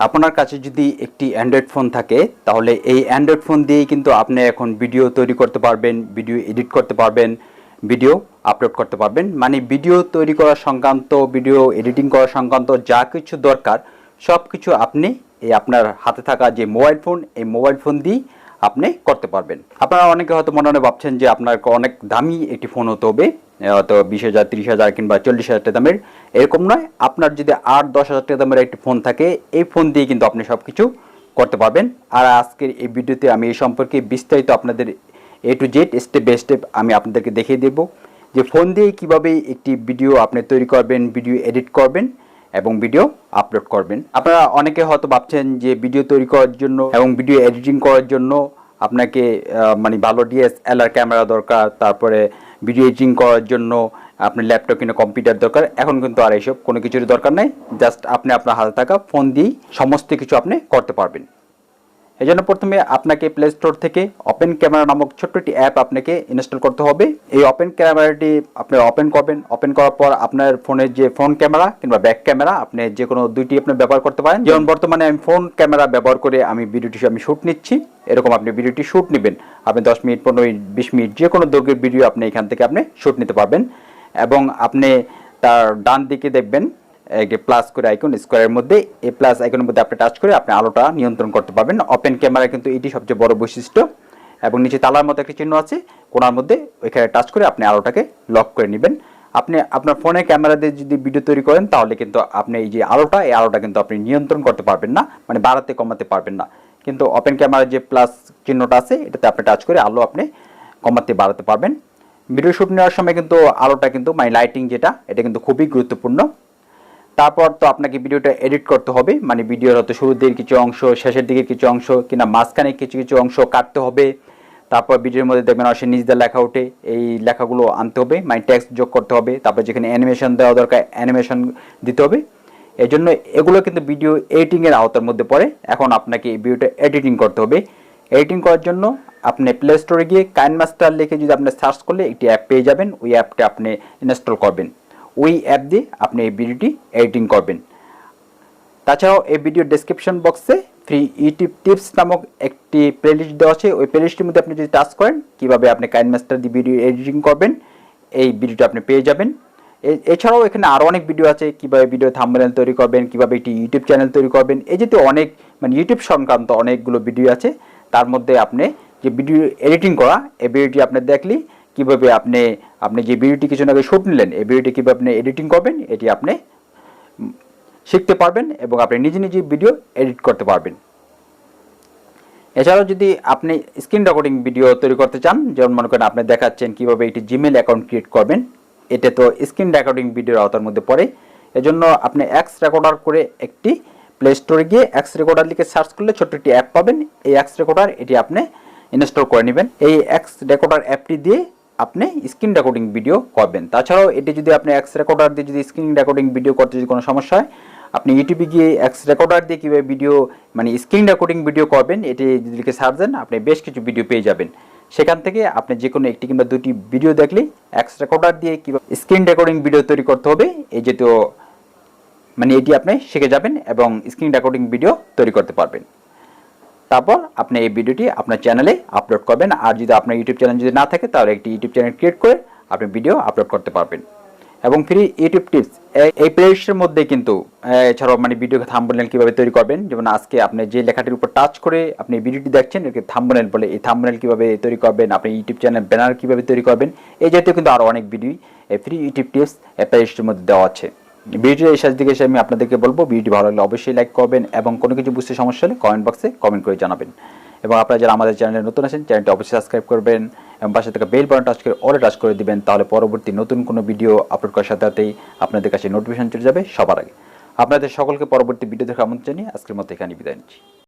আপনার কাছে যদি একটি অ্যান্ড্রয়েড ফোন থাকে তাহলে এই অ্যান্ড্রয়েড ফোন দিয়েই কিন্তু আপনি এখন ভিডিও তৈরি করতে পারবেন, ভিডিও এডিট করতে পারবেন, ভিডিও আপলোড করতে পারবেন। মানে ভিডিও তৈরি করা সংক্রান্ত, ভিডিও এডিটিং করা সংক্রান্ত যা কিছু দরকার সব কিছু আপনি এই আপনার হাতে থাকা যে মোবাইল ফোন, এই মোবাইল ফোন দিয়েই আপনি করতে পারবেন। আপনারা অনেকে হয়তো মনে মনে ভাবছেন যে আপনার অনেক দামি একটি ফোন হতে হবে, হয়তো 20,000, 30,000 কিংবা 40,000 টাকা দামের, এরকম নয়। আপনার যদি 8-10,000 টাকা দামের একটি ফোন থাকে, এই ফোন দিয়ে কিন্তু আপনি সব কিছু করতে পারবেন। আর আজকের এই ভিডিওতে আমি এই সম্পর্কে বিস্তারিত আপনাদের A to Z step by step আমি আপনাদেরকে দেখিয়ে দেব যে ফোন দিয়ে কীভাবে একটি ভিডিও আপনি তৈরি করবেন, ভিডিও এডিট করবেন এবং ভিডিও আপলোড করবেন। আপনারা অনেকে হয়তো ভাবছেন যে ভিডিও তৈরি করার জন্য এবং ভিডিও এডিটিং করার জন্য আপনাকে মানে ভালো DSLR ক্যামেরা দরকার, তারপরে ভিডিও এডিটিং করার জন্য আপনার ল্যাপটপ কিংবা কম্পিউটার দরকার। এখন কিন্তু আর এইসব কোনো কিছুরই দরকার নেই, জাস্ট আপনি আপনার হাতে থাকা ফোন দিয়েই সমস্ত কিছু আপনি করতে পারবেন। এই জন্য প্রথমে আপনাকে প্লে স্টোর থেকে ওপেন ক্যামেরা নামক ছোট্ট একটি অ্যাপ আপনাকে ইনস্টল করতে হবে। এই ওপেন ক্যামেরাটি আপনি ওপেন করবেন। ওপেন করার পর আপনার ফোনের যে ফ্রন্ট ক্যামেরা কিংবা ব্যাক ক্যামেরা, আপনি যে কোনো দুইটি আপনি ব্যবহার করতে পারেন। যেমন বর্তমানে আমি ফ্রন্ট ক্যামেরা ব্যবহার করে আমি ভিডিওটি শ্যুট নিচ্ছি, এরকম আপনি ভিডিওটি শ্যুট নেবেন। আপনি 10 মিনিট, 15 মিনিট, 20 মিনিট যে কোনো দৈর্ঘ্যের ভিডিও আপনি এখান থেকে আপনি শ্যুট নিতে পারবেন। এবং আপনি তার ডান দিকে দেখবেন একটি প্লাস করে আইকন, স্কোয়ারের মধ্যে এই প্লাস আইকনের মধ্যে আপনি টাচ করে আপনি আলোটা নিয়ন্ত্রণ করতে পারবেন। ওপেন ক্যামেরা কিন্তু এটি সবচেয়ে বড় বৈশিষ্ট্য। এবং নিচে তালার মতো একটা চিহ্ন আছে, কোণার মধ্যে ওইখানে টাচ করে আপনি আলোটাকে লক করে নেবেন। আপনি আপনার ফোনের ক্যামেরা দিয়ে যদি ভিডিও তৈরি করেন তাহলে কিন্তু আপনি এই যে আলোটা, এই আলোটা কিন্তু আপনি নিয়ন্ত্রণ করতে পারবেন না, মানে বাড়াতে কমাতে পারবেন না। কিন্তু ওপেন ক্যামেরার যে প্লাস চিহ্নটা আছে এটাতে আপনি টাচ করে আলো আপনি কমাতে বাড়াতে পারবেন। ভিডিও শ্যুট নেওয়ার সময় কিন্তু আলোটা কিন্তু মানে লাইটিং যেটা, এটা কিন্তু খুবই গুরুত্বপূর্ণ। তারপর তো আপনাকে ভিডিওটা এডিট করতে হবে, মানে ভিডিওর হয়তো শুরুর দিকে কিছু অংশ, শেষের দিকে কিছু অংশ, কিনা মাঝখানে কিছু কিছু অংশ কাটতে হবে। তারপর ভিডিওর মধ্যে দেখবেন অবশ্যই নিচ দিয়ে লেখা ওঠে, এই লেখাগুলো আনতে হবে, মানে টেক্সট যোগ করতে হবে। তারপর যেখানে অ্যানিমেশন দেওয়া দরকার অ্যানিমেশন দিতে হবে। এই জন্য এগুলো কিন্তু ভিডিও এডিটিংয়ের আওতার মধ্যে পড়ে। এখন আপনাকে এই ভিডিওটা এডিটিং করতে হবে। এডিটিং করার জন্য আপনি প্লে স্টোরে গিয়ে কাইনমাস্টার লিখে যদি আপনি সার্চ করলে একটি অ্যাপ পেয়ে যাবেন, ওই অ্যাপটা আপনি ইনস্টল করবেন। ওই অ্যাপ দিয়ে আপনি এই ভিডিওটি এডিটিং করবেন। তাছাড়াও এই ভিডিও ডেসক্রিপশন বক্সে ফ্রি ইউটিউব টিপস নামক একটি প্লেলিস্ট দেওয়া আছে। ওই প্লেলিস্টের মধ্যে আপনি যদি টাচ করেন কীভাবে আপনি কাইনমাস্টার দিয়ে ভিডিও এডিটিং করবেন, এই ভিডিওটা আপনি পেয়ে যাবেন। এছাড়াও এখানে আরও অনেক ভিডিও আছে, কীভাবে ভিডিও থাম্বনেল তৈরি করবেন, কীভাবে একটি ইউটিউব চ্যানেল তৈরি করবেন। এই যেহেতু অনেক মানে ইউটিউব সংক্রান্ত অনেকগুলো ভিডিও আছে, তার মধ্যে আপনি যে ভিডিও এডিটিং করা, এই ভিডিওটি আপনি দেখলে কীভাবে আপনি যে ভিডিওটি কিছু আগে শ্যুট নিলেন, এই ভিডিওটি কীভাবে আপনি এডিটিং করবেন এটি আপনি শিখতে পারবেন এবং আপনি নিজে নিজে ভিডিও এডিট করতে পারবেন। এছাড়াও যদি আপনি স্ক্রিন রেকর্ডিং ভিডিও তৈরি করতে চান, যেমন মনে করেন আপনি দেখাচ্ছেন কীভাবে একটি জিমেল অ্যাকাউন্ট ক্রিয়েট করবেন, এটা তো স্ক্রিন রেকর্ডিং ভিডিওর আওতার মধ্যে পড়ে। এজন্য আপনি এক্স রেকর্ডার করে একটি প্লে স্টোরে গিয়ে এক্স রেকর্ডার লিখে সার্চ করলে ছোট্ট একটি অ্যাপ পাবেন। এই এক্স রেকর্ডার এটি আপনি ইনস্টল করে নেবেন। এই এক্স রেকর্ডার অ্যাপটি দিয়ে আপনি স্ক্রিন রেকর্ডিং ভিডিও করবেন। তাছাড়াও এটি যদি আপনি এক্স রেকর্ডার দিয়ে যদি স্ক্রিন রেকর্ডিং ভিডিও করতে যদি কোনো সমস্যা হয়, আপনি ইউটিউবে গিয়ে এক্স রেকর্ডার দিয়ে কীভাবে ভিডিও মানে স্ক্রিন রেকর্ডিং ভিডিও করবেন এটি যদি লিখে সার্চ দেন আপনি বেশ কিছু ভিডিও পেয়ে যাবেন। সেখান থেকে আপনি যে কোনো একটি কিংবা দুটি ভিডিও দেখলেই এক্স রেকর্ডার দিয়ে কীভাবে স্ক্রিন রেকর্ডিং ভিডিও তৈরি করতে হবে এই যেহেতু মানে এটি আপনি শিখে যাবেন এবং স্ক্রিন রেকর্ডিং ভিডিও তৈরি করতে পারবেন। তারপর আপনি এই ভিডিওটি আপনার চ্যানেলে আপলোড করবেন। আর যদি আপনার ইউটিউব চ্যানেল যদি না থাকে তাহলে একটি ইউটিউব চ্যানেল ক্রিয়েট করে আপনি ভিডিও আপলোড করতে পারবেন। এবং ফ্রি ইউটিউব টিপস এই প্লেলিস্টের মধ্যে কিন্তু এছাড়াও মানে ভিডিও থাম্বনেল কীভাবে তৈরি করবেন, যেমন আজকে আপনি যে লেখাটির উপর টাচ করে আপনি ভিডিওটি দেখছেন একে থাম্বনেল বলে, এই থাম্বনেল কীভাবে তৈরি করবেন, আপনি ইউটিউব চ্যানেল ব্যানার কীভাবে তৈরি করবেন, এই জাতীয় কিন্তু আরও অনেক ভিডিও এই ফ্রি ইউটিউব টিপস এই প্লেলিস্টের মধ্যে দেওয়া আছে। ভিডিও এই শেষ দিকে এসে আমি আপনাদেরকে বলবো ভিডিওটি ভালো লাগলে অবশ্যই লাইক করবেন এবং কোনো কিছু বুঝতে সমস্যা হলে কমেন্ট বক্সে কমেন্ট করে জানাবেন। এবং আপনারা যারা আমাদের চ্যানেলে নতুন আছেন চ্যানেলটি অবশ্যই সাবস্ক্রাইব করবেন এবং পাশে থাকা বেল বাটন টাচ করে অলে টাচ করে দিবেন, তাহলে পরবর্তী নতুন কোনো ভিডিও আপলোড করার সাথে সাথেই আপনাদের কাছে নোটিফিকেশন চলে যাবে সবার আগে। আপনাদের সকলকে পরবর্তী ভিডিও দেখার আমন্ত্রণ জানিয়ে আজকের মতো এখানে বিদায় নিচ্ছি।